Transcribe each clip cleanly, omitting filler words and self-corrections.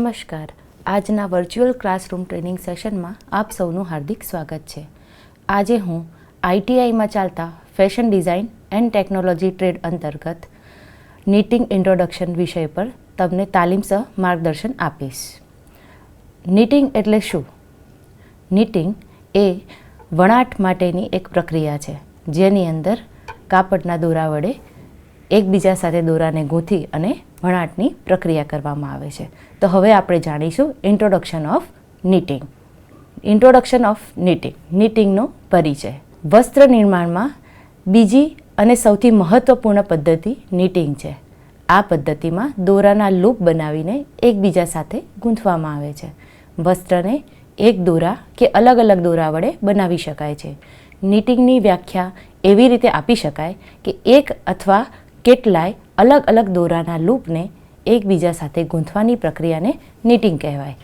નમસ્કાર. આજના virtual classroom training સેશનમાં આપ સૌનું હાર્દિક સ્વાગત છે. આજે હું આઈટીઆઈમાં ચાલતા fashion design and technology trade અંતર્ગત નીટિંગ ઇન્ટ્રોડક્શન વિષય પર તમને તાલીમસહ માર્ગદર્શન આપીશ. નીટિંગ એટલે શું? નીટિંગ એ વણાટ માટેની એક પ્રક્રિયા છે, જેની અંદર કાપડના દોરા વડે એકબીજા સાથે દોરાને ગૂંથી અને વણાટની પ્રક્રિયા કરવામાં આવે છે. તો હવે આપણે જાણીશું introduction of knitting. Introduction of knitting, નીટિંગનો પરિચય. વસ્ત્ર નિર્માણમાં બીજી અને સૌથી મહત્ત્વપૂર્ણ પદ્ધતિ નીટિંગ છે. આ પદ્ધતિમાં દોરાના લૂપ બનાવીને એકબીજા સાથે ગૂંથવામાં આવે છે. વસ્ત્રને એક દોરા કે અલગ અલગ દોરા વડે બનાવી શકાય છે. નીટિંગની વ્યાખ્યા એવી રીતે આપી શકાય કે એક અથવા કેટલાય અલગ અલગ દોરાના લૂપને એકબીજા સાથે ગૂંથવાની પ્રક્રિયાને નીટિંગ કહેવાય,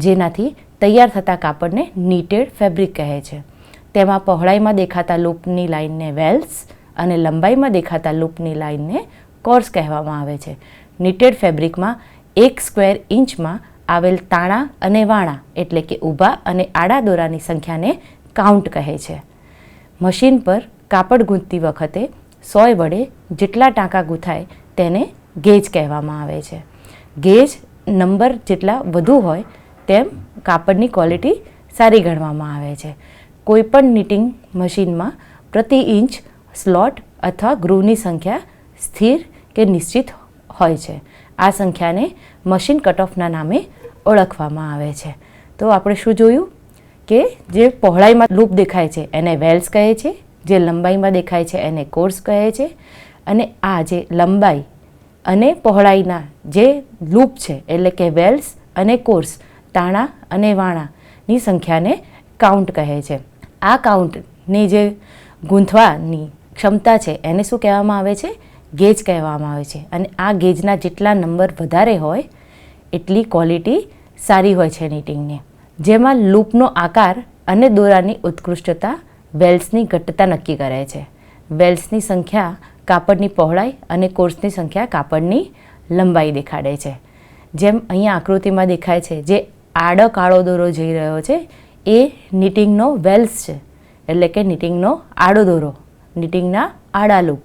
જેનાથી તૈયાર થતા કાપડને નીટેડ ફેબ્રિક કહે છે. તેમાં પહોળાઈમાં દેખાતા લૂપની લાઇનને વેલ્સ અને લંબાઈમાં દેખાતા લૂપની લાઇનને કોર્સ કહેવામાં આવે છે. નીટેડ ફેબ્રિકમાં 1 સ્ક્વેર ઇંચમાં આવેલ તાણા અને વાણા એટલે કે ઊભા અને આડા દોરાની સંખ્યાને કાઉન્ટ કહે છે. મશીન પર કાપડ ગૂંથતી વખતે 100 વડે જેટલા ટાંકા ગૂંથાય તેને ગેજ કહેવામાં આવે છે. ગેજ નંબર જેટલા વધુ હોય તેમ કાપડની ક્વોલિટી સારી ગણવામાં આવે છે. કોઈપણ નીટિંગ મશીનમાં પ્રતિ ઇંચ સ્લોટ અથવા ગ્રુવની સંખ્યા સ્થિર કે નિશ્ચિત હોય છે. આ સંખ્યાને મશીન કટઓફના નામે ઓળખવામાં આવે છે. તો આપણે શું જોયું કે જે પહોળાઈમાં લૂપ દેખાય છે એને વેલ્સ કહે છે, જે લંબાઈમાં દેખાય છે એને કોર્સ કહે છે, અને આ જે લંબાઈ અને પહોળાઈના જે લૂપ છે એટલે કે વેલ્સ અને કોર્સ, તાણા અને વાણાની સંખ્યાને કાઉન્ટ કહે છે. આ કાઉન્ટની જે ગૂંથવાની ક્ષમતા છે એને શું કહેવામાં આવે છે? ગેજ કહેવામાં આવે છે. અને આ ગેજના જેટલા નંબર વધારે હોય એટલી ક્વોલિટી સારી હોય છે નીટિંગની. જેમાં લૂપનો આકાર અને દોરાની ઉત્કૃષ્ટતા વેલ્સની ઘટ્ટતા નક્કી કરે છે. વેલ્સની સંખ્યા કાપડની પહોળાઈ અને કોર્સની સંખ્યા કાપડની લંબાઈ દેખાડે છે. જેમ અહીંયા આકૃતિમાં દેખાય છે, જે આડો કાળો દોરો જઈ રહ્યો છે એ નીટિંગનો વેલ્સ છે, એટલે કે નીટિંગનો આડો દોરો, નીટિંગના આડા લૂપ.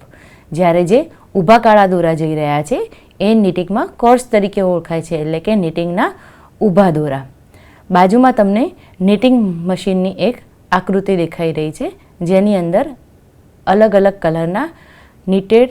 જ્યારે જે ઊભા કાળા દોરા જઈ રહ્યા છે એ નીટિંગમાં કોર્સ તરીકે ઓળખાય છે, એટલે કે નીટિંગના ઊભા દોરા. બાજુમાં તમને નીટિંગ મશીનની એક આકૃતિ દેખાઈ રહી છે, જેની અંદર અલગ અલગ કલરના નીટેડ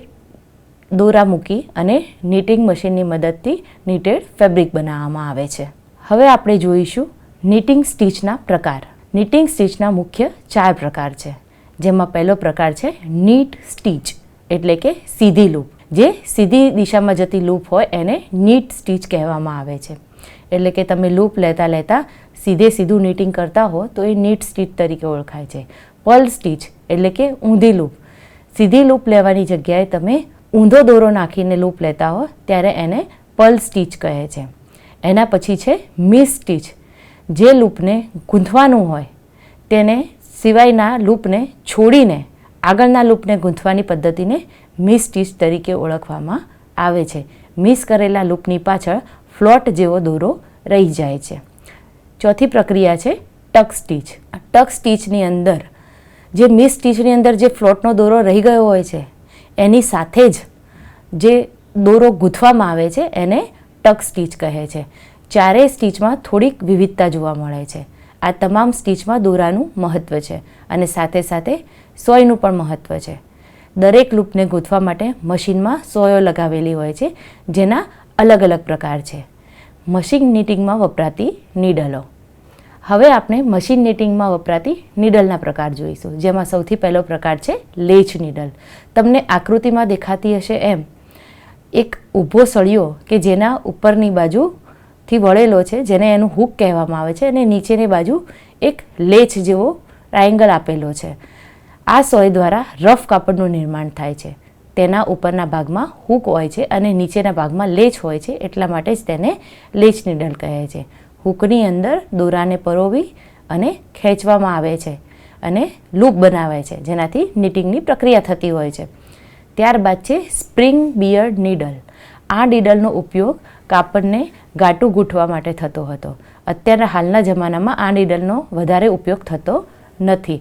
દોરા મૂકી અને નીટિંગ મશીનની મદદથી નીટેડ ફેબ્રિક બનાવવામાં આવે છે. હવે આપણે જોઈશું નીટિંગ સ્ટીચના પ્રકાર. નીટિંગ સ્ટીચના મુખ્ય 4 પ્રકાર છે, જેમાં પહેલો પ્રકાર છે નીટ સ્ટીચ એટલે કે સીધી લૂપ. જે સીધી દિશામાં જતી લૂપ હોય એને નીટ સ્ટીચ કહેવામાં આવે છે. એટલે કે તમે લૂપ લેતા લેતા સીધું નીટિંગ કરતા હો તો એ નીટ સ્ટીચ તરીકે ઓળખાય છે. પર્લ સ્ટીચ એટલે કે ઊંધી લૂપ. સીધી લૂપ લેવાની જગ્યાએ તમે ઊંધો દોરો નાખીને લૂપ લેતા હો ત્યારે એને પર્લ સ્ટીચ કહે છે. એના પછી છે મિસ સ્ટીચ. જે લૂપને ગૂંથવાનું હોય તેને સિવાયના લૂપને છોડીને આગળના લૂપને ગૂંથવાની પદ્ધતિને મિસ સ્ટીચ તરીકે ઓળખવામાં આવે છે. મિસ કરેલા લૂપની પાછળ ફ્લોટ જેવો દોરો રહી જાય છે. ચોથી પ્રક્રિયા છે ટક સ્ટીચ. ટક સ્ટીચની અંદર જે મિસ સ્ટીચની અંદર જે ફ્લોટનો દોરો રહી ગયો હોય છે એની સાથે જ જે દોરો ગૂંથવામાં આવે છે એને ટક સ્ટીચ કહે છે. ચારેય સ્ટીચમાં થોડીક વિવિધતા જોવા મળે છે. આ તમામ સ્ટીચમાં દોરાનું મહત્ત્વ છે અને સાથે સાથે સોયનું પણ મહત્ત્વ છે. દરેક લૂપને ગૂંથવા માટે મશીનમાં સોયો લગાવેલી હોય છે, જેના અલગ અલગ પ્રકાર છે. મશીન નીટિંગમાં વપરાતી નીડલો. હવે આપણે મશીન નીટિંગમાં વપરાતી નીડલના પ્રકાર જોઈશું, જેમાં સૌથી પહેલો પ્રકાર છે લેચ નીડલ. તમને આકૃતિમાં દેખાતી હશે એમ એક ઊભો સળિયો કે જેના ઉપરની બાજુથી વળેલો છે, જેને એનું હૂક કહેવામાં આવે છે, અને નીચેની બાજુ એક લેચ જેવો ટ્રાયેંગલ આપેલો છે. આ સોય દ્વારા રફ કાપડનું નિર્માણ થાય છે. તેના ઉપરના ભાગમાં હૂક હોય છે અને નીચેના ભાગમાં લેચ હોય છે, એટલા માટે જ તેને લેચ નીડલ કહે છે. હૂકની અંદર દોરાને પરોવી અને ખેંચવામાં આવે છે અને લૂપ બનાવે છે, જેનાથી નીટિંગની પ્રક્રિયા થતી હોય છે. ત્યારબાદ છે સ્પ્રિંગ બિયર્ડ નીડલ. આ નીડલનો ઉપયોગ કાપડને ગાંઠું ગૂંથવા માટે થતો હતો. અત્યારના હાલના જમાનામાં આ નીડલનો વધારે ઉપયોગ થતો નથી.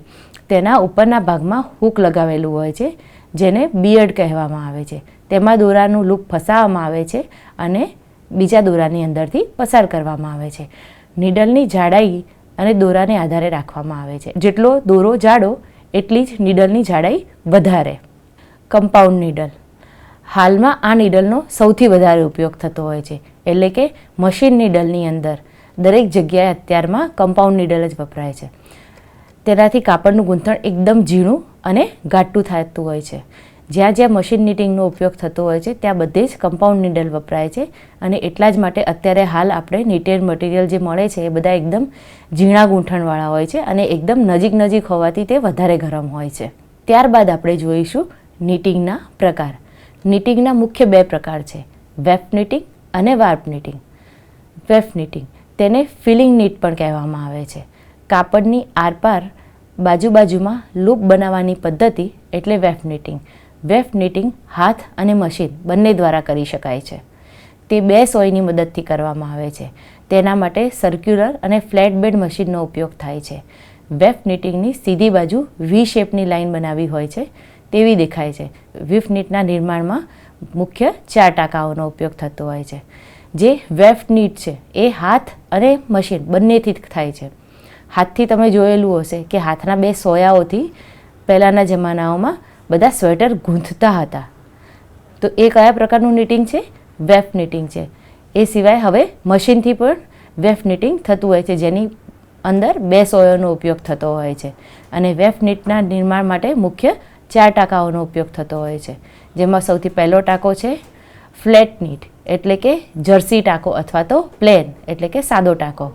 તેના ઉપરના ભાગમાં હૂક લગાવેલું હોય છે, જેને બિયર્ડ કહેવામાં આવે છે. તેમાં દોરાનું લૂપ ફસાવવામાં આવે છે અને બીજા દોરાની અંદરથી પસાર કરવામાં આવે છે. નીડલની જાડાઈ અને દોરાને આધારે રાખવામાં આવે છે. જેટલો દોરો જાડો એટલી જ નીડલની જાડાઈ વધારે. Compound needle. હાલમાં આ નીડલનો સૌથી વધારે ઉપયોગ થતો હોય છે. એટલે કે મશીન નીડલની અંદર દરેક જગ્યાએ અત્યારમાં કમ્પાઉન્ડ નીડલ જ વપરાય છે. તેનાથી કાપડનું ગૂંથણ એકદમ ઝીણું અને ઘાટું થતું હોય છે. જ્યાં જ્યાં મશીન નીટિંગનો ઉપયોગ થતો હોય છે ત્યાં બધે જ કમ્પાઉન્ડ નીડલ વપરાય છે. અને એટલા જ માટે અત્યારે હાલ આપણે નીટેડ મટીરિયલ જે મળે છે એ બધા એકદમ ઝીણા ગૂંથણવાળા હોય છે અને એકદમ નજીક નજીક હોવાથી તે વધારે ગરમ હોય છે. ત્યારબાદ આપણે જોઈશું નીટિંગના પ્રકાર. નીટિંગના મુખ્ય 2 પ્રકાર છે, વેફ નીટિંગ અને વાર્પ નીટિંગ. વેફ નીટિંગ તેને ફિલિંગ નીટ પણ કહેવામાં આવે છે. કાપડની આરપાર બાજુમાં લૂપ બનાવવાની પદ્ધતિ એટલે વેફ નીટિંગ. વેફ નીટિંગ હાથ અને મશીન બંને દ્વારા કરી શકાય છે. તે 2 સોયની મદદથી કરવામાં આવે છે. તેના માટે સર્ક્યુલર અને ફ્લેટ બેડ મશીનનો ઉપયોગ થાય છે. વેફ નીટિંગની સીધી બાજુ વી શેપની લાઇન બનાવી હોય છે તેવી દેખાય છે. વેફ નીટના નિર્માણમાં મુખ્ય 4 ટાંકાઓનો ઉપયોગ થતો હોય છે. જે વેફ નીટ છે એ હાથ અને મશીન બંનેથી થાય છે. હાથથી તમે જોયેલું હશે કે હાથના 2 સોયાઓથી પહેલાંના જમાનાઓમાં બધા સ્વેટર ગૂંથતા હતા. તો એ કયા પ્રકારનું નીટિંગ છે? વેફ નીટિંગ છે. એ સિવાય હવે મશીનથી પણ વેફ નીટિંગ થતું હોય છે, જેની અંદર 2 સોયાનો ઉપયોગ થતો હોય છે. અને વેફ નીટના નિર્માણ માટે મુખ્ય 4 ટાંકાઓનો ઉપયોગ થતો હોય છે. જેમાં સૌથી પહેલો ટાંકો છે ફ્લેટ નીટ એટલે કે જર્સી ટાંકો અથવા તો પ્લેન એટલે કે સાદો ટાંકો.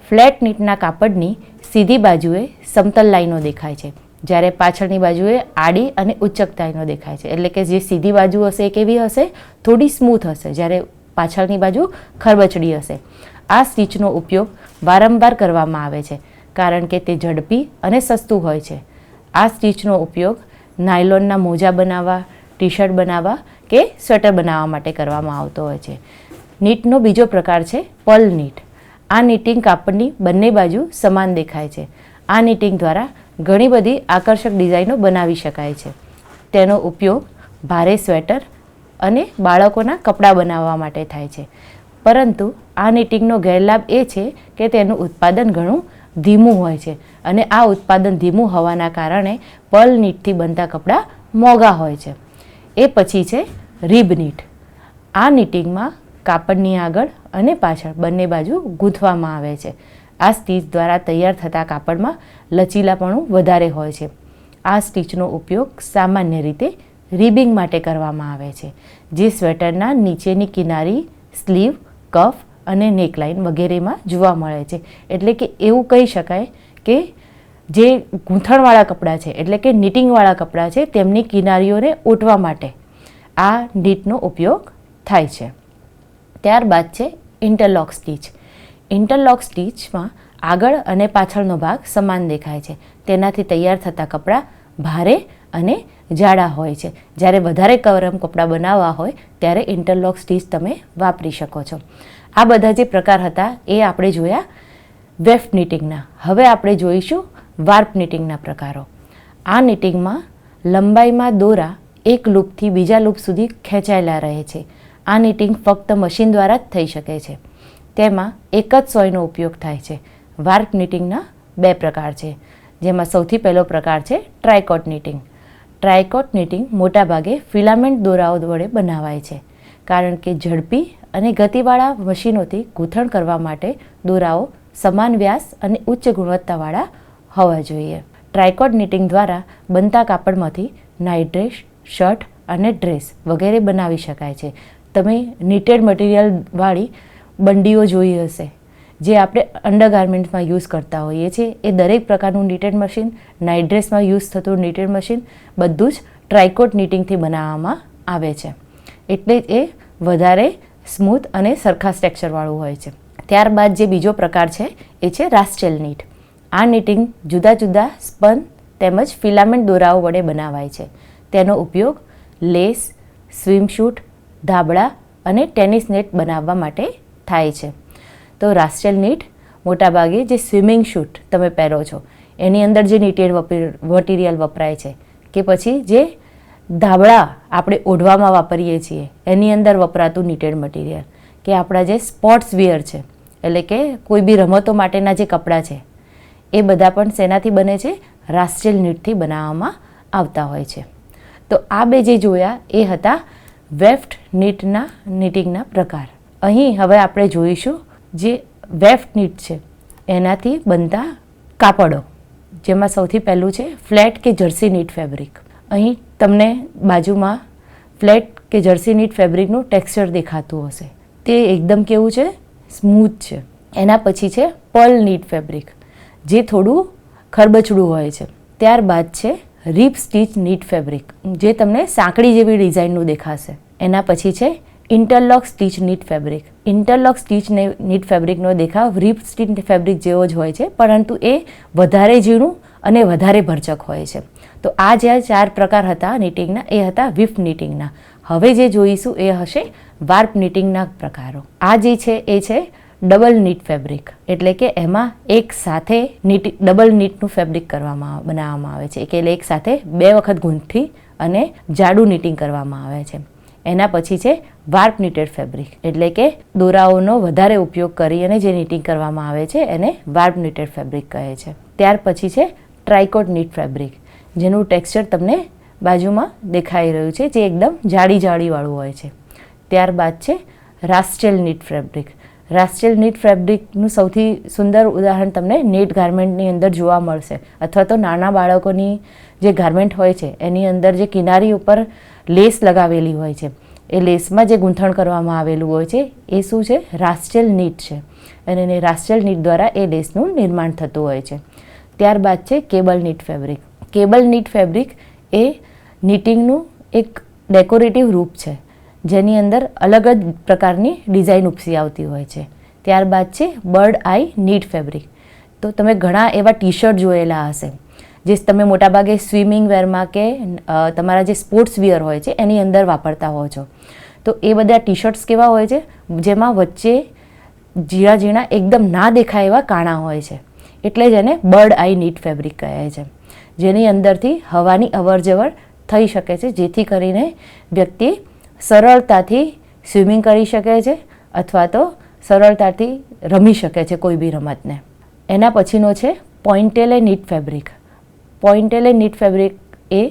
ફ્લેટ નીટના કાપડની સીધી બાજુએ સમતલ લાઈનો દેખાય છે, જ્યારે પાછળની બાજુએ આડી અને ઉચ્ચક લાઈનો દેખાય છે. એટલે કે જે સીધી બાજુ હશે એ કેવી હશે? થોડી સ્મૂથ હશે, જ્યારે પાછળની બાજુ ખરબચડી હશે. આ સ્ટીચનો ઉપયોગ વારંવાર કરવામાં આવે છે કારણ કે તે ઝડપી અને સસ્તું હોય છે. આ સ્ટીચનો ઉપયોગ નાયલોનના મોજા બનાવવા, ટી શર્ટ બનાવવા કે સ્વેટર બનાવવા માટે કરવામાં આવતો હોય છે. નીટનો બીજો પ્રકાર છે પર્લ નીટ. આ નીટિંગ કાપડની બંને બાજુ સમાન દેખાય છે. આ નીટિંગ દ્વારા ઘણી બધી આકર્ષક ડિઝાઇનો બનાવી શકાય છે. તેનો ઉપયોગ ભારે સ્વેટર અને બાળકોના કપડાં બનાવવા માટે થાય છે. પરંતુ આ નીટિંગનો ગેરલાભ એ છે કે તેનું ઉત્પાદન ઘણું ધીમું હોય છે અને આ ઉત્પાદન ધીમું હોવાના કારણે પર્લ નીટથી બનતા કપડાં મોંઘા હોય છે. એ પછી છે રીબ નીટ. આ નીટિંગમાં કાપડની આગળ અને પાછળ બંને બાજુ ગૂંથવામાં આવે છે. આ સ્ટીચ દ્વારા તૈયાર થતા કાપડમાં લચીલાપણું વધારે હોય છે. આ સ્ટીચનો ઉપયોગ સામાન્ય રીતે રીબિંગ માટે કરવામાં આવે છે, જે સ્વેટરના નીચેની કિનારી, સ્લીવ, કફ અને નેકલાઇન વગેરેમાં જોવા મળે છે. એટલે કે એવું કહી શકાય કે જે ગૂંથણવાળા કપડાં છે એટલે કે નીટિંગવાળા કપડાં છે તેમની કિનારીઓને ઓટવા માટે આ નીટનો ઉપયોગ થાય છે. ત્યારબાદ છે ઇન્ટરલોક સ્ટીચ. ઇન્ટરલોક સ્ટીચમાં આગળ અને પાછળનો ભાગ સમાન દેખાય છે. તેનાથી તૈયાર થતા કપડાં ભારે અને જાડા હોય છે. જ્યારે વધારે ગરમ કપડાં બનાવવા હોય ત્યારે ઇન્ટરલોક સ્ટીચ તમે વાપરી શકો છો. આ બધા જે પ્રકાર હતા એ આપણે જોયા વેફ નીટિંગના. હવે આપણે જોઈશું વાર્પ નીટિંગના પ્રકારો. આ નીટિંગમાં લંબાઈમાં દોરા એક લૂપથી બીજા લૂપ સુધી ખેંચાયેલા રહે છે. આ નીટિંગ ફક્ત મશીન દ્વારા જ થઈ શકે છે. તેમાં એક જ સોયનો ઉપયોગ થાય છે. વાર્પ નીટિંગના 2 પ્રકાર છે, જેમાં સૌથી પહેલો પ્રકાર છે ટ્રાયકોટ નીટિંગ. ટ્રાયકોટ નીટિંગ મોટાભાગે ફિલામેન્ટ દોરાઓ વડે બનાવાય છે કારણ કે ઝડપી અને ગતિવાળા મશીનોથી ગૂંથણ કરવા માટે દોરાઓ સમાન વ્યાસ અને ઉચ્ચ ગુણવત્તાવાળા હોવા જોઈએ. ટ્રાયકોટ નીટિંગ દ્વારા બનતા કાપડમાંથી નાઇટ ડ્રેસ, શર્ટ અને ડ્રેસ વગેરે બનાવી શકાય છે. તમે નીટેડ મટીરિયલવાળી બંડીઓ જોઈ હશે જે આપણે અંડરગાર્મેન્ટ્સમાં યુઝ કરતા હોઈએ છીએ. એ દરેક પ્રકારનું નીટેડ મશીન, નાઇટ ડ્રેસમાં યુઝ થતું નીટેડ મશીન બધું જ ટ્રાયકોટ નીટિંગથી બનાવવામાં આવે છે. એટલે એ વધારે સ્મૂથ અને સરખા ટેક્સચરવાળું હોય છે. ત્યારબાદ જે બીજો પ્રકાર છે એ છે રાસ્ટેલ નીટ. આ નીટિંગ જુદા જુદા સ્પન તેમજ ફિલામેન્ટ દોરાઓ વડે બનાવાય છે. તેનો ઉપયોગ લેસ, સ્વિમસૂટ, ધાબળા અને ટેનિસ નેટ બનાવવા માટે થાય છે. તો રાસ્ટેલ નીટ મોટાભાગે જે સ્વિમિંગ શૂટ તમે પહેરો છો એની અંદર જે નીટેડ મટીરિયલ વપરાય છે, કે પછી જે ધાબળા આપણે ઓઢવામાં વાપરીએ છીએ એની અંદર વપરાતું નીટેડ મટીરિયલ, કે આપણા જે સ્પોર્ટ્સ વિયર છે એટલે કે કોઈ બી રમતો માટેના જે કપડાં છે એ બધા પણ શેનાથી બને છે? રાસ્ટેલ નીટથી બનાવવામાં આવતા હોય છે. તો આ બે જે જોયા એ હતા વેફ્ટ નીટિંગના પ્રકાર. અહીં હવે આપણે જોઈશું જે વેફ્ટ નીટ છે એનાથી બનતા કાપડો, જેમાં સૌથી પહેલું છે ફ્લેટ કે જર્સી નીટ ફેબ્રિક. અહીં તમને બાજુમાં ફ્લેટ કે જર્સી નીટ ફેબ્રિકનું ટેક્સચર દેખાતું હશે. તે એકદમ કેવું છે? સ્મૂથ છે. એના પછી છે પર્લ નીટ ફેબ્રિક, જે થોડું ખરબચડું હોય છે. ત્યારબાદ છે રીપ સ્ટીચ નીટ ફેબ્રિક, જે તમને સાંકડી જેવી ડિઝાઇનનું દેખાશે. એના પછી છે interlock stitch knit fabric. Interlock stitch knit ફેબ્રિકનો દેખાવ રીપ સ્ટીચ ફેબ્રિક જેવો જ હોય છે, પરંતુ એ વધારે ઝીણું અને વધારે ભરચક હોય છે. તો આ જે 4 પ્રકાર હતા નીટિંગના એ હતા વિફ નીટિંગના. હવે જે જોઈશું એ હશે વાર્પ નીટિંગના પ્રકારો. આ જે છે એ છે ડબલ નીટ ફેબ્રિક, એટલે કે એમાં એક સાથે ડબલ નીટનું ફેબ્રિક બનાવવામાં આવે છે, એટલે એક સાથે 2 વખત ગૂંથી અને જાડું નીટિંગ કરવામાં આવે છે. એના પછી છે વાર્પ નીટેડ ફેબ્રિક, એટલે કે દોરાઓનો વધારે ઉપયોગ કરી અને જે નીટિંગ કરવામાં આવે છે એને વાર્પ નીટેડ ફેબ્રિક કહે છે. ત્યાર પછી છે ટ્રાયકોટ નીટ ફેબ્રિક, જેનું ટેક્સચર તમને બાજુમાં દેખાઈ રહ્યું છે, જે એકદમ જાડીવાળું હોય છે. ત્યારબાદ છે રાસ્ટેલ નીટ ફેબ્રિક. રાસ્ટેલ નીટ ફેબ્રિકનું સૌથી સુંદર ઉદાહરણ તમને નેટ ગાર્મેન્ટની અંદર જોવા મળશે, અથવા તો નાના બાળકોની જે ગાર્મેન્ટ હોય છે એની અંદર જે કિનારી ઉપર લેસ લગાવેલી હોય છે, એ લેસમાં જે ગૂંથણ કરવામાં આવેલું હોય છે એ શું છે? રાસ્ટેલ નીટ છે. અને રાસ્ટેલ નીટ દ્વારા એ લેસનું નિર્માણ થતું હોય છે. ત્યારબાદ છે cable knit fabric. Cable knit fabric એ નીટિંગનું એક ડેકોરેટિવ રૂપ છે, જેની અંદર અલગ જ પ્રકારની ડિઝાઇન ઉપસી આવતી હોય છે. ત્યારબાદ છે બર્ડ આઈ નીટ ફેબ્રિક. તો તમે ઘણા એવા ટી શર્ટ જોયેલા હશે, જે તમે મોટાભાગે સ્વિમિંગ વેરમાં કે તમારા જે સ્પોર્ટ્સ વિયર હોય છે એની અંદર વાપરતા હો છો. તો એ બધા ટી શર્ટ્સ કેવા હોય છે? જેમાં વચ્ચે ઝીણા એકદમ ના દેખાય એવા કાણા હોય છે, એટલે જ એને બર્ડ આઈ નીટ ફેબ્રિક કહે છે, જેની અંદરથી હવાની અવરજવર થઈ શકે છે, જેથી કરીને વ્યક્તિ સરળતાથી સ્વિમિંગ કરી શકે છે અથવા તો સરળતાથી રમી શકે છે કોઈ બી રમતને. એના પછીનો છે પોઇન્ટેલે નીટ ફેબ્રિક. પોઇન્ટેલે નીટ ફેબ્રિક એ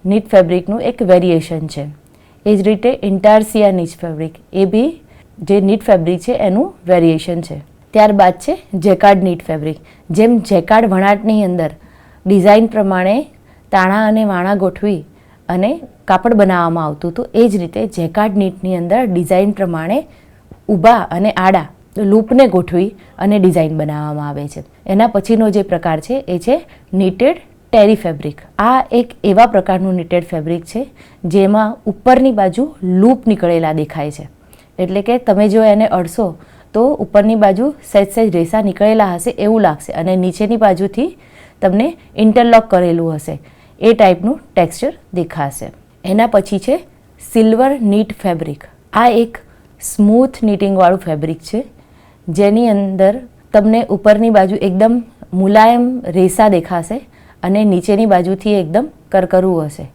નીટ ફેબ્રિકનું એક વેરિએશન છે. એ જ રીતે ઇન્ટારસિયા નીટ ફેબ્રિક એ બી જે નીટ ફેબ્રિક છે એનું વેરિએશન છે. ત્યારબાદ છે જેકાર્ડ નીટ ફેબ્રિક. જેમ જેકાર્ડ વણાટની અંદર ડિઝાઇન પ્રમાણે તાણા અને વાણા ગોઠવી અને કાપડ બનાવવામાં આવતું હતું, એ જ રીતે જેકાર્ડ નીટની અંદર ડિઝાઇન પ્રમાણે ઊભા અને આડા લૂપને ગોઠવી અને ડિઝાઇન બનાવવામાં આવે છે. એના પછીનો જે પ્રકાર છે એ છે નીટેડ ટેરી ફેબ્રિક. આ એક એવા પ્રકારનું નીટેડ ફેબ્રિક છે જેમાં ઉપરની બાજુ લૂપ નીકળેલા દેખાય છે, એટલે કે તમે જો એને અડશો તો ઉપરની બાજુ સહેજ રેસા નીકળેલા હશે એવું લાગશે, અને નીચેની બાજુથી તમને ઇન્ટરલોક કરેલું હશે એ ટાઈપનું ટેક્સચર દેખાશે. એના પછી છે સિલ્વર નીટ ફેબ્રિક. આ એક સ્મૂથ નીટિંગવાળું ફેબ્રિક છે, જેની અંદર તમને ઉપરની બાજુ એકદમ મુલાયમ રેસા દેખાશે અને નીચેની બાજુથી એકદમ કરકરું હશે.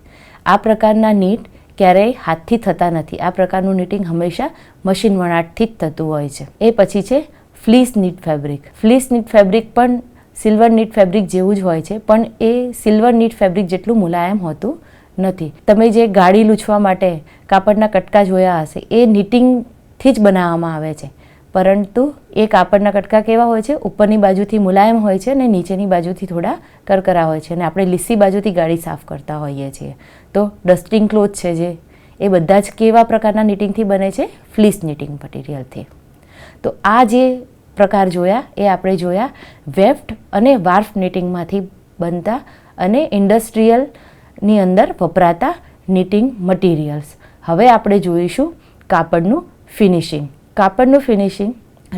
આ પ્રકારના નીટ ક્યારેય હાથથી થતા નથી. આ પ્રકારનું નીટિંગ હંમેશા મશીન વણાટથી જ થતું હોય છે. એ પછી છે ફ્લીસ નીટ ફેબ્રિક. ફ્લીસ નીટ ફેબ્રિક પણ સિલ્વર નીટ ફેબ્રિક જેવું જ હોય છે, પણ એ સિલ્વર નીટ ફેબ્રિક જેટલું મુલાયમ હોતું નથી. તમે જે ગાડી લૂછવા માટે કાપડના કટકા જોયા હશે એ નીટિંગથી જ બનાવવામાં આવે છે, પરંતુ એ કાપડના કટકા કેવા હોય છે? ઉપરની બાજુથી મુલાયમ હોય છે અને નીચેની બાજુથી થોડા કરકરા હોય છે, અને આપણે લીસી બાજુથી ગાડી સાફ કરતા હોઈએ છીએ. તો ડસ્ટિંગ ક્લોથ છે જે એ બધા જ કેવા પ્રકારના નીટિંગથી બને છે? ફ્લીસ નીટિંગ મટીરિયલથી. તો આ જે પ્રકાર જોયા એ આપણે જોયા વેફ્ટ અને વાર્ફ નીટિંગમાંથી બનતા અને ઇન્ડસ્ટ્રીયલની અંદર વપરાતા નીટિંગ મટીરિયલ્સ. હવે આપણે જોઈશું કાપડનું ફિનિશિંગ. કાપડનું ફિનિશિંગ,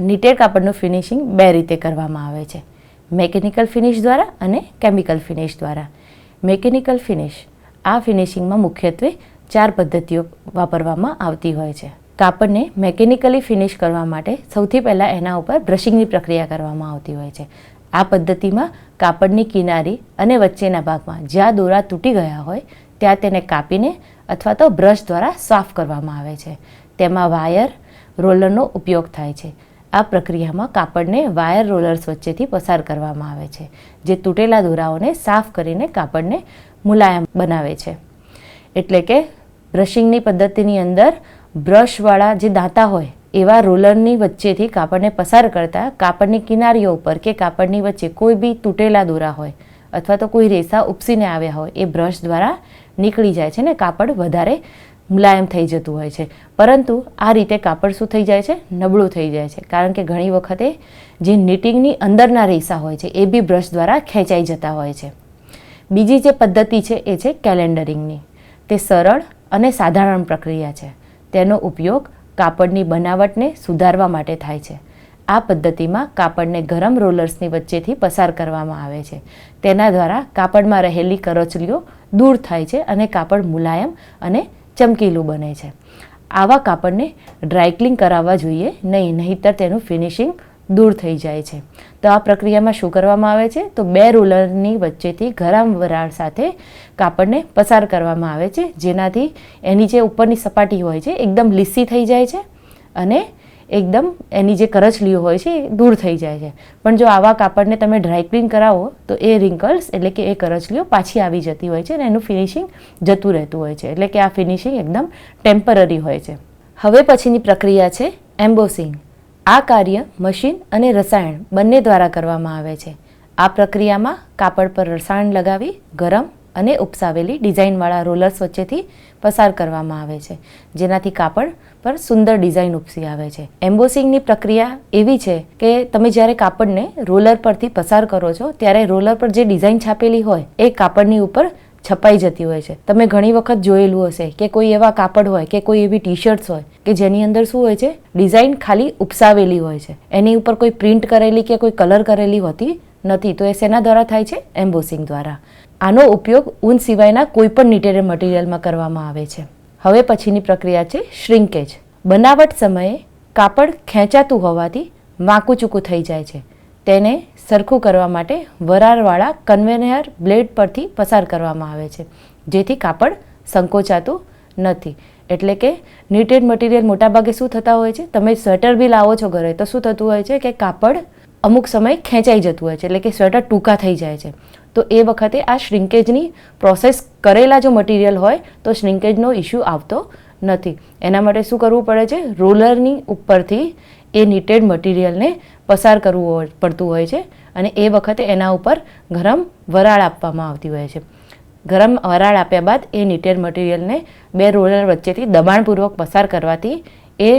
નીટેડ કાપડનું ફિનિશિંગ 2 રીતે કરવામાં આવે છે, મેકેનિકલ ફિનિશ દ્વારા અને કેમિકલ ફિનિશ દ્વારા. મેકેનિકલ ફિનિશ, આ ફિનિશિંગમાં મુખ્યત્વે 4 પદ્ધતિઓ વાપરવામાં આવતી હોય છે. કાપડને મેકેનિકલી ફિનિશ કરવા માટે સૌથી પહેલાં એના ઉપર બ્રશિંગની પ્રક્રિયા કરવામાં આવતી હોય છે. આ પદ્ધતિમાં કાપડની કિનારી અને વચ્ચેના ભાગમાં જ્યાં દોરા તૂટી ગયા હોય ત્યાં તેને કાપીને અથવા તો બ્રશ દ્વારા સાફ કરવામાં આવે છે. તેમાં વાયર રોલરનો ઉપયોગ થાય છે. આ પ્રક્રિયામાં કાપડને વાયર રોલર્સ વચ્ચેથી પસાર કરવામાં આવે છે, જે તૂટેલા દોરાઓને સાફ કરીને કાપડને મુલાયમ બનાવે છે. એટલે કે બ્રશિંગની પદ્ધતિની અંદર બ્રશવાળા જે દાંતા હોય એવા રોલરની વચ્ચેથી કાપડને પસાર કરતાં કાપડની કિનારીઓ ઉપર કે કાપડની વચ્ચે કોઈ બી તૂટેલા દોરા હોય અથવા તો કોઈ રેસા ઉપસીને આવ્યા હોય એ બ્રશ દ્વારા નીકળી જાય છે ને કાપડ વધારે મુલાયમ થઈ જતું હોય છે. પરંતુ આ રીતે કાપડ શું થઈ જાય છે? નબળું થઈ જાય છે, કારણ કે ઘણી વખતે જે નીટિંગની અંદરના રેસા હોય છે એ બી બ્રશ દ્વારા ખેંચાઈ જતા હોય છે. બીજી જે પદ્ધતિ છે એ છે કેલેન્ડરિંગની. તે સરળ અને સાધારણ પ્રક્રિયા છે. તેનો ઉપયોગ કાપડની બનાવટને સુધારવા માટે થાય છે. આ પદ્ધતિમાં કાપડને ગરમ રોલર્સની વચ્ચેથી પસાર કરવામાં આવે છે. તેના દ્વારા કાપડમાં રહેલી કરચલીઓ દૂર થાય છે અને કાપડ મુલાયમ અને ચમકીલું બને છે. આવા કાપડને ડ્રાયક્લિંગ કરાવવા જોઈએ નહીં, નહીંતર તેનું ફિનિશિંગ દૂર થઈ જાય છે. તો આ પ્રક્રિયામાં શું કરવામાં આવે છે? તો 2 રોલરની વચ્ચેથી ગરમ વરાળ સાથે કાપડને પસાર કરવામાં આવે છે, જેનાથી એની જે ઉપરની સપાટી હોય છે એકદમ લીસી થઈ જાય છે અને એકદમ એની જે કરચલીઓ હોય છે એ દૂર થઈ જાય છે. પણ જો આવા કાપડને તમે ડ્રાયક્લિંગ કરાવો તો એ રિંકલ્સ એટલે કે એ કરચલીઓ પાછી આવી જતી હોય છે અને એનું ફિનિશિંગ જતું રહેતું હોય છે. એટલે કે આ ફિનિશિંગ એકદમ ટેમ્પરરી હોય છે. હવે પછીની પ્રક્રિયા છે એમ્બોસિંગ. આ કાર્ય મશીન અને રસાયણ બંને દ્વારા કરવામાં આવે છે. આ પ્રક્રિયામાં કાપડ પર રસાયણ લગાવી ગરમ અને ઉપસાવેલી ડિઝાઇનવાળા રોલર્સ વચ્ચેથી પસાર કરવામાં આવે છે, જેનાથી કાપડ પર સુંદર ડિઝાઇન ઉપસી આવે છે. એમ્બોસિંગની પ્રક્રિયા એવી છે કે તમે જ્યારે કાપડને રોલર પરથી પસાર કરો છો ત્યારે રોલર પર જે ડિઝાઇન છાપેલી હોય એ કાપડની ઉપર છપાઈ જતી હોય છે. તમે ઘણી વખત જોયેલું હશે કે કોઈ એવા કાપડ હોય કે કોઈ એવી ટી શર્ટ્સ હોય કે જેની અંદર શું હોય છે? ડિઝાઇન ખાલી ઉપસાવેલી હોય છે, એની ઉપર કોઈ પ્રિન્ટ કરેલી કે કોઈ કલર કરેલી હોતી નથી. તો એ શેના દ્વારા થાય છે? એમ્બોસિંગ દ્વારા. આનો ઉપયોગ ઊન સિવાયના કોઈ પણ નીટેડ મટીરિયલમાં કરવામાં આવે છે. હવે પછીની પ્રક્રિયા છે શ્રિંકેજ. બનાવટ સમયે કાપડ ખેંચાતું હોવાથી વાંકું ચૂકું થઈ જાય છે. તેને સરખું કરવા માટે વરાળવાળા કન્વેયર બ્લેડ પરથી પસાર કરવામાં આવે છે, જેથી કાપડ સંકોચાતું નથી. એટલે કે નીટેડ મટીરિયલ મોટાભાગે શું થતા હોય છે? તમે સ્વેટર બી લાવો છો ઘરે તો શું થતું હોય છે કે કાપડ અમુક સમય ખેંચાઈ જતું હોય છે, એટલે કે સ્વેટર ટૂંકા થઈ જાય છે. તો એ વખતે આ શ્રિંકેજની પ્રોસેસ કરેલા જો મટીરિયલ હોય તો શ્રિંકેજનો ઇસ્યુ આવતો નથી. એના માટે શું કરવું પડે છે? રોલરની ઉપરથી એ નીટેડ મટીરિયલને પસાર કરવું પડતું હોય છે અને એ વખતે એના ઉપર ગરમ વરાળ આપવામાં આવતી હોય છે. ગરમ વરાળ આપ્યા બાદ એ નીટેડ મટીરિયલને 2 રોલર વચ્ચેથી દબાણપૂર્વક પસાર કરવાથી એ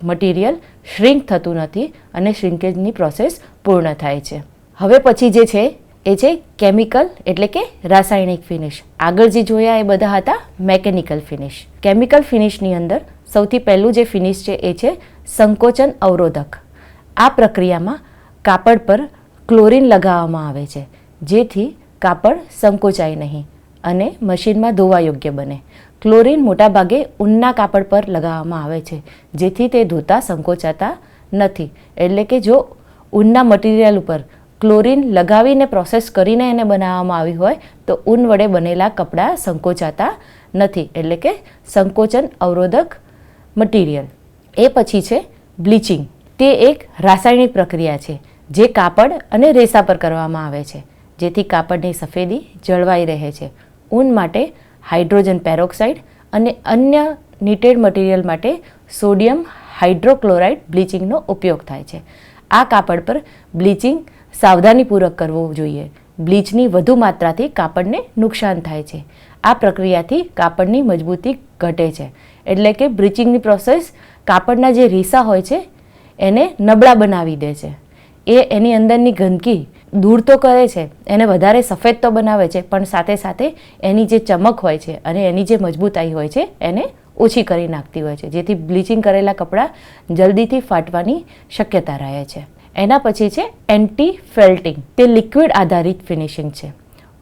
મટીરિયલ શ્રિંક થતું નથી અને શ્રિંકેજની પ્રોસેસ પૂર્ણ થાય છે. હવે પછી જે છે એ છે કેમિકલ એટલે કે રાસાયણિક ફિનિશ. આગળ જે જોયા એ બધા હતા મેકેનિકલ ફિનિશ. કેમિકલ ફિનિશની અંદર સૌથી પહેલું જે ફિનિશ છે એ છે સંકોચન અવરોધક. આ પ્રક્રિયામાં કાપડ પર ક્લોરીન લગાવવામાં આવે છે, જેથી કાપડ સંકોચાય નહીં અને મશીનમાં ધોવા યોગ્ય બને. ક્લોરીન મોટાભાગે ઊનના કાપડ પર લગાવવામાં આવે છે, જેથી તે ધોતા સંકોચાતા નથી. એટલે કે જો ઊનના મટીરિયલ ઉપર ક્લોરીન લગાવીને પ્રોસેસ કરીને એને બનાવવામાં આવી હોય તો ઊન વડે બનેલા કપડાં સંકોચાતા નથી. એટલે કે સંકોચન અવરોધક મટીરિયલ. એ પછી છે બ્લીચિંગ. તે એક રાસાયણિક પ્રક્રિયા છે જે કાપડ અને રેસા પર કરવામાં આવે છે, જેથી કાપડની સફેદી જળવાઈ રહે છે. ઊન માટે હાઇડ્રોજન પેરોક્સાઇડ અને અન્ય નીટેડ મટીરિયલ માટે સોડિયમ હાઇડ્રોક્લોરાઇડ બ્લીચિંગનો ઉપયોગ થાય છે. આ કાપડ પર બ્લીચિંગ સાવધાનીપૂર્વક કરવું જોઈએ. બ્લીચની વધુ માત્રાથી કાપડને નુકસાન થાય છે. આ પ્રક્રિયાથી કાપડની મજબૂતી ઘટે છે. એટલે કે બ્લીચિંગની પ્રોસેસ કાપડના જે રેસા હોય છે એને નબળા બનાવી દે છે. એ એની અંદરની ગંદકી દૂર તો કરે છે, એને વધારે સફેદ તો બનાવે છે, પણ સાથે સાથે એની જે ચમક હોય છે અને એની જે મજબૂતાઈ હોય છે એને ઓછી કરી નાખતી હોય છે, જેથી બ્લીચિંગ કરેલા કપડાં જલ્દીથી ફાટવાની શક્યતા રહે છે. એના પછી છે એન્ટી ફેલ્ટિંગ. તે લિક્વિડ આધારિત ફિનિશિંગ છે.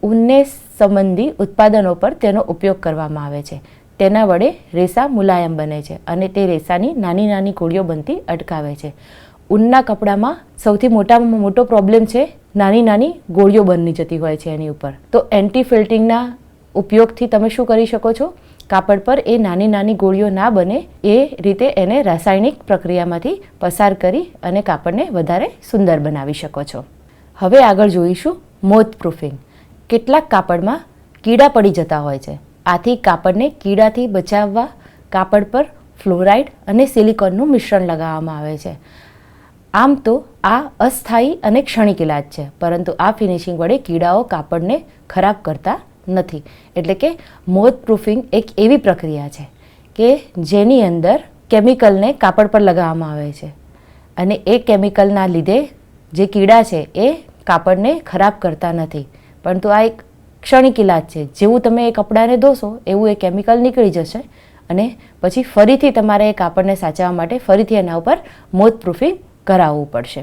ઊનને સંબંધી ઉત્પાદનો પર તેનો ઉપયોગ કરવામાં આવે છે. તેના વડે રેસા મુલાયમ બને છે અને તે રેસાની નાની નાની ગોળીઓ બનતી અટકાવે છે. ઊનના કપડામાં સૌથી મોટામાં મોટો પ્રોબ્લેમ છે નાની નાની ગોળીઓ બની જતી હોય છે એની ઉપર. તો એન્ટી ફિલ્ટિંગના ઉપયોગથી તમે શું કરી શકો છો? કાપડ પર એ નાની નાની ગોળીઓ ના બને એ રીતે એને રાસાયણિક પ્રક્રિયામાંથી પસાર કરી અને કાપડને વધારે સુંદર બનાવી શકો છો. હવે આગળ જોઈશું મોથ પ્રૂફિંગ. કેટલાક કાપડમાં કીડા પડી જતા હોય છે. આથી કાપડને કીડાથી બચાવવા કાપડ પર ફ્લોરાઇડ અને સિલિકોનનું મિશ્રણ લગાવવામાં આવે છે. આમ તો આ અસ્થાયી અને ક્ષણિક ઇલાજ છે, પરંતુ આ ફિનિશિંગ વડે કીડાઓ કાપડને ખરાબ કરતા નથી. એટલે કે મોથ પ્રૂફિંગ એક એવી પ્રક્રિયા છે કે જેની અંદર કેમિકલને કાપડ પર લગાવવામાં આવે છે અને એ કેમિકલના લીધે જે કીડા છે એ કાપડને ખરાબ કરતા નથી, પરંતુ આ એક ક્ષણિક ઇલાજ છે. જેવું તમે એ કપડાને ધોશો એવું એ કેમિકલ નીકળી જશે અને પછી ફરીથી તમારે એ કાપડને સાચવવા માટે ફરીથી એના ઉપર મોથ પ્રૂફિંગ કરાવવું પડશે.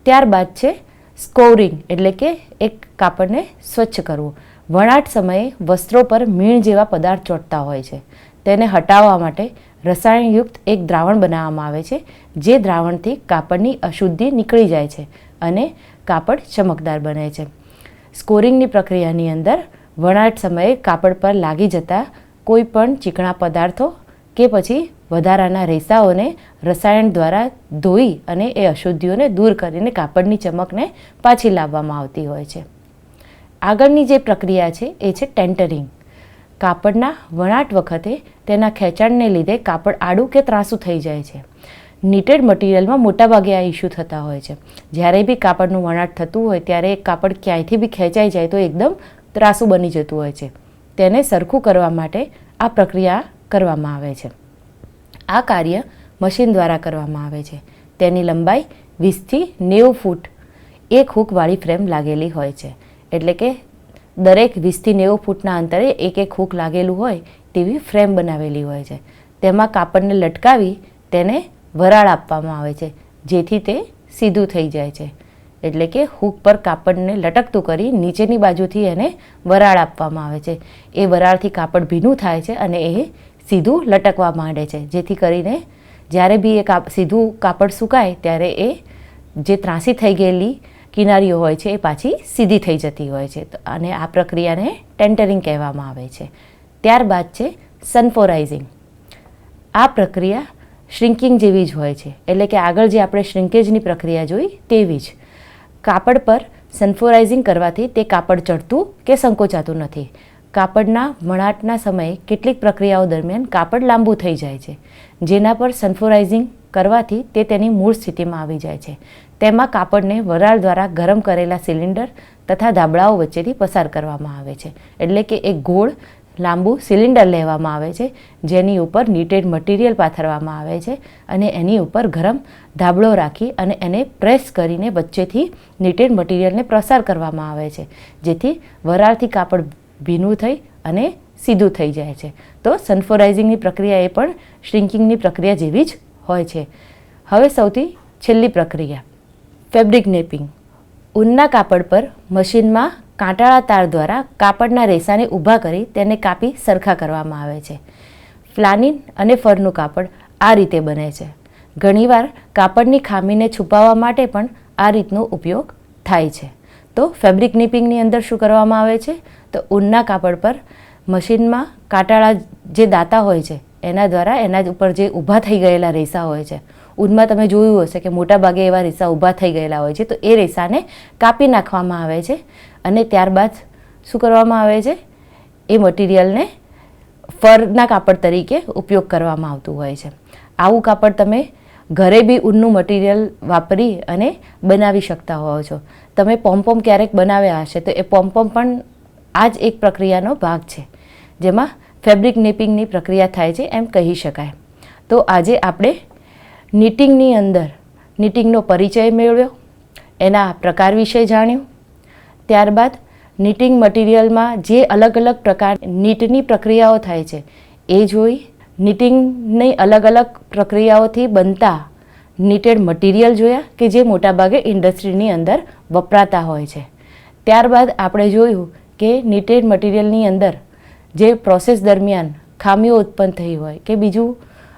ત્યારબાદ છે સ્કોરિંગ, એટલે કે એક કાપડને સ્વચ્છ કરવું. વણાટ સમયે વસ્ત્રો પર મીણ જેવા પદાર્થ ચોંટતા હોય છે. તેને હટાવવા માટે રસાયણયુક્ત એક દ્રાવણ બનાવવામાં આવે છે, જે દ્રાવણથી કાપડની અશુદ્ધિ નીકળી જાય છે અને કાપડ ચમકદાર બને છે. સ્કોરિંગની પ્રક્રિયાની અંદર વણાટ સમયે કાપડ પર લાગી જતા કોઈ પણ ચીકણા પદાર્થો કે પછી વધારાના રેસાઓને રસાયણ દ્વારા ધોઈ અને એ અશુદ્ધિઓને દૂર કરીને કાપડની ચમકને પાછી લાવવામાં આવતી હોય છે. આગળની જે પ્રક્રિયા છે એ છે ટેન્ટરિંગ. કાપડના વણાટ વખતે તેના ખેંચાણને લીધે કાપડ આડું કે ત્રાંસું થઈ જાય છે. નીટેડ મટીરિયલમાં મોટાભાગે આ ઇસ્યુ થતા હોય છે. જ્યારે બી કાપડનું વણાટ થતું હોય ત્યારે એક કાપડ ક્યાંયથી બી ખેંચાઈ જાય તો એકદમ ત્રાંસું બની જતું હોય છે. તેને સરખું કરવા માટે આ પ્રક્રિયા કરવામાં આવે છે. આ કાર્ય મશીન દ્વારા કરવામાં આવે છે. તેની લંબાઈ 20થી 90 ફૂટ એક હૂકવાળી ફ્રેમ લાગેલી હોય છે. એટલે કે દરેક 20થી 90 ફૂટના અંતરે એક એક હૂક લાગેલું હોય તેવી ફ્રેમ બનાવેલી હોય છે. તેમાં કાપડને લટકાવી તેને વરાળ આપવામાં આવે છે, જેથી તે સીધું થઈ જાય છે. એટલે કે હૂક પર કાપડને લટકતું કરી નીચેની બાજુથી એને વરાળ આપવામાં આવે છે. એ વરાળથી કાપડ ભીનું થાય છે અને એ સીધું લટકવા માંડે છે, જેથી કરીને જ્યારે બી એ સીધું કાપડ સુકાય ત્યારે એ જે ત્રાંસી થઈ ગયેલી કિનારીઓ હોય છે એ પાછી સીધી થઈ જતી હોય છે. અને આ પ્રક્રિયાને ટેન્ટરિંગ કહેવામાં આવે છે. ત્યારબાદ છે સનફોરાઇઝિંગ. આ પ્રક્રિયા શ્રિંકિંગ જેવી જ હોય છે. એટલે કે આગળ જે આપણે શ્રિંકેજની પ્રક્રિયા જોઈ તેવી જ. કાપડ પર સનફોરાઇઝિંગ કરવાથી તે કાપડ ચડતું કે સંકોચાતું નથી. કાપડના વણાટના સમયે કેટલીક પ્રક્રિયાઓ દરમિયાન કાપડ લાંબુ થઈ જાય છે, જેના પર સનફોરાઇઝિંગ કરવાથી તે તેની મૂળ સ્થિતિમાં આવી જાય છે. તેમાં કાપડને વરાળ દ્વારા ગરમ કરેલા સિલિન્ડર તથા ધાબળાઓ વચ્ચેથી પસાર કરવામાં આવે છે. એટલે કે એક ગોળ લાંબુ સિલિન્ડર લેવામાં આવે છે, જેની ઉપર નીટેડ મટીરિયલ પાથરવામાં આવે છે અને એની ઉપર ગરમ ધાબળો રાખી અને એને પ્રેસ કરીને વચ્ચેથી નીટેડ મટીરિયલને પ્રસાર કરવામાં આવે છે, જેથી વરાળથી કાપડ ભીનું થઈ અને સીધું થઈ જાય છે. તો સનફોરાઇઝિંગની પ્રક્રિયા એ પણ શ્રિંકિંગની પ્રક્રિયા જેવી જ હોય છે. હવે સૌથી છેલ્લી પ્રક્રિયા ફેબ્રિક નેપિંગ. ઊનના કાપડ પર મશીનમાં કાંટાળા તાર દ્વારા કાપડના રેસાને ઊભા કરી તેને કાપી સરખા કરવામાં આવે છે. ફ્લાનીન અને ફરનું કાપડ આ રીતે બને છે. ઘણીવાર કાપડની ખામીને છુપાવવા માટે પણ આ રીતનો ઉપયોગ થાય છે. તો ફેબ્રિક નેપિંગની અંદર શું કરવામાં આવે છે? તો ઊનના કાપડ પર મશીનમાં કાંટાળા જે દાંતા હોય છે એના દ્વારા એના ઉપર જે ઊભા થઈ ગયેલા રેસા હોય છે, ઊનમાં તમે જોયું હશે કે મોટા ભાગે એવા રેસા ઊભા થઈ ગયેલા હોય છે, તો એ રેસાને કાપી નાખવામાં આવે છે અને ત્યારબાદ શું કરવામાં આવે છે? એ મટીરિયલને ફરના કાપડ તરીકે ઉપયોગ કરવામાં આવતું હોય છે. આવું કાપડ તમે ઘરે બી ઊનનું મટીરિયલ વાપરી અને બનાવી શકતા હોવ છો. તમે પોમ્પોમ ક્યારેક બનાવ્યા હશે તો એ પોમ્પોમ પણ આ જ એક પ્રક્રિયાનો ભાગ છે, જેમાં ફેબ્રિક નેપિંગની પ્રક્રિયા થાય છે એમ કહી શકાય. તો આજે આપણે નીટિંગની અંદર નીટિંગનો પરિચય મેળવ્યો, એના પ્રકાર વિશે જાણ્યું. ત્યારબાદ નીટિંગ મટીરિયલમાં જે અલગ અલગ પ્રકાર નીટની પ્રક્રિયાઓ થાય છે એ જોઈ. નીટિંગની અલગ અલગ પ્રક્રિયાઓથી બનતા નીટેડ મટીરિયલ જોયા કે જે મોટાભાગે ઇન્ડસ્ટ્રીની અંદર વપરાતા હોય છે. ત્યારબાદ આપણે જોયું કે નીટેડ મટીરિયલની અંદર જે પ્રોસેસ દરમિયાન ખામીઓ ઉત્પન્ન થઈ હોય કે બીજું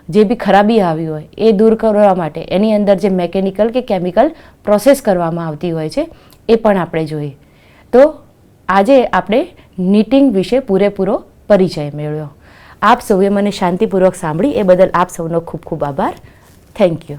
જે બી ખરાબી આવી હોય એ દૂર કરવા માટે એની અંદર જે મેકેનિકલ કે કેમિકલ પ્રોસેસ કરવામાં આવતી હોય છે એ પણ આપણે જોઈએ. તો આજે આપણે નીટિંગ વિશે પૂરેપૂરો પરિચય મેળવ્યો. આપ સૌએ મને શાંતિપૂર્વક સાંભળી એ બદલ આપ સૌનો ખૂબ ખૂબ આભાર. Thank you.